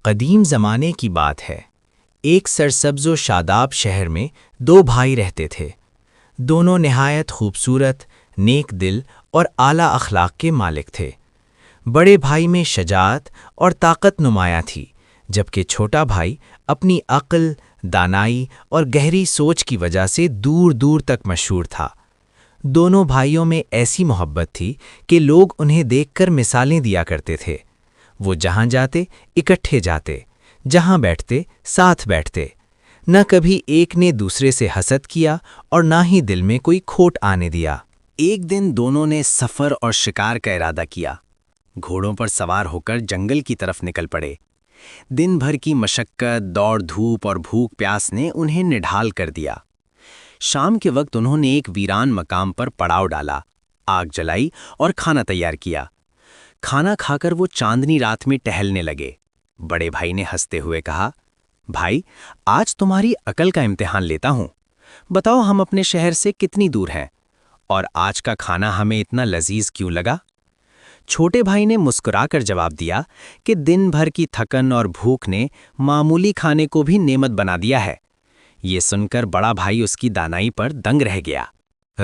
قدیم زمانے کی بات ہے۔ ایک سرسبز و شاداب شہر میں دو بھائی رہتے تھے۔ دونوں نہایت خوبصورت، نیک دل اور اعلیٰ اخلاق کے مالک تھے۔ بڑے بھائی میں شجاعت اور طاقت نمایاں تھی، جبکہ چھوٹا بھائی اپنی عقل، دانائی اور گہری سوچ کی وجہ سے دور دور تک مشہور تھا۔ دونوں بھائیوں میں ایسی محبت تھی کہ لوگ انہیں دیکھ کر مثالیں دیا کرتے تھے۔ وہ جہاں جاتے اکٹھے جاتے، جہاں بیٹھتے ساتھ بیٹھتے۔ نہ کبھی ایک نے دوسرے سے حسد کیا اور نہ ہی دل میں کوئی کھوٹ آنے دیا۔ ایک دن دونوں نے سفر اور شکار کا ارادہ کیا۔ گھوڑوں پر سوار ہو کر جنگل کی طرف نکل پڑے۔ دن بھر کی مشقت، دوڑ دھوپ اور بھوک پیاس نے انہیں نڈھال کر دیا۔ شام کے وقت انہوں نے ایک ویران مقام پر پڑاؤ ڈالا، آگ جلائی اور کھانا تیار کیا۔ کھانا کھا کر وہ چاندنی رات میں ٹہلنے لگے۔ بڑے بھائی نے ہنستے ہوئے کہا، بھائی، آج تمہاری عقل کا امتحان لیتا ہوں۔ بتاؤ ہم اپنے شہر سے کتنی دور ہیں، اور آج کا کھانا ہمیں اتنا لذیذ کیوں لگا؟ چھوٹے بھائی نے مسکرا کر جواب دیا کہ دن بھر کی تھکن اور بھوک نے معمولی کھانے کو بھی نعمت بنا دیا ہے۔ یہ سن کر بڑا بھائی اس کی دانائی پر دنگ رہ گیا۔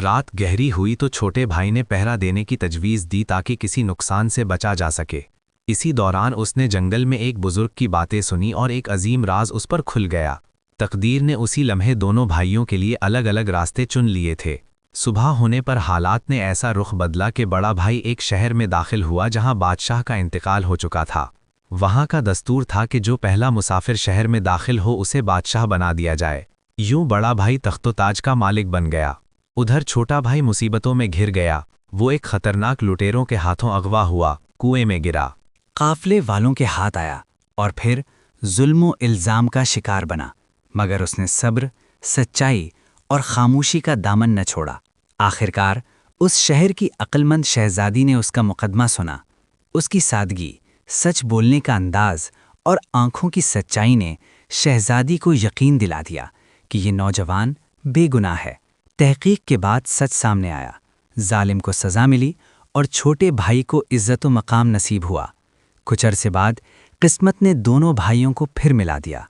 رات گہری ہوئی تو چھوٹے بھائی نے پہرا دینے کی تجویز دی تاکہ کسی نقصان سے بچا جا سکے۔ اسی دوران اس نے جنگل میں ایک بزرگ کی باتیں سنی اور ایک عظیم راز اس پر کھل گیا۔ تقدیر نے اسی لمحے دونوں بھائیوں کے لیے الگ الگ راستے چن لیے تھے۔ صبح ہونے پر حالات نے ایسا رخ بدلا کہ بڑا بھائی ایک شہر میں داخل ہوا جہاں بادشاہ کا انتقال ہو چکا تھا۔ وہاں کا دستور تھا کہ جو پہلا مسافر شہر میں داخل ہو اسے بادشاہ بنا دیا جائے۔ یوں بڑا بھائی تخت و تاج کا مالک بن گیا۔ ادھر چھوٹا بھائی مصیبتوں میں گھر گیا۔ وہ ایک خطرناک لٹیروں کے ہاتھوں اغوا ہوا، کنویں میں گرا، قافلے والوں کے ہاتھ آیا اور پھر ظلم و الزام کا شکار بنا، مگر اس نے صبر، سچائی اور خاموشی کا دامن نہ چھوڑا۔ آخرکار اس شہر کی عقل مند شہزادی نے اس کا مقدمہ سنا۔ اس کی سادگی، سچ بولنے کا انداز اور آنکھوں کی سچائی نے شہزادی کو یقین دلا دیا کہ یہ نوجوان بے گناہ ہے۔ تحقیق کے بعد سچ سامنے آیا، ظالم کو سزا ملی اور چھوٹے بھائی کو عزت و مقام نصیب ہوا۔ کچھ عرصے بعد قسمت نے دونوں بھائیوں کو پھر ملا دیا۔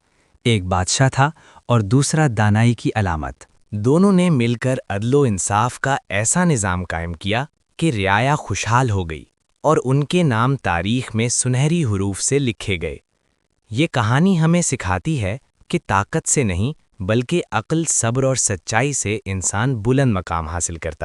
ایک بادشاہ تھا اور دوسرا دانائی کی علامت۔ دونوں نے مل کر عدل و انصاف کا ایسا نظام قائم کیا کہ رعایا خوشحال ہو گئی اور ان کے نام تاریخ میں سنہری حروف سے لکھے گئے۔ یہ کہانی ہمیں سکھاتی ہے کہ طاقت سے نہیں بلکہ عقل، صبر اور سچائی سے انسان بلند مقام حاصل کرتا ہے۔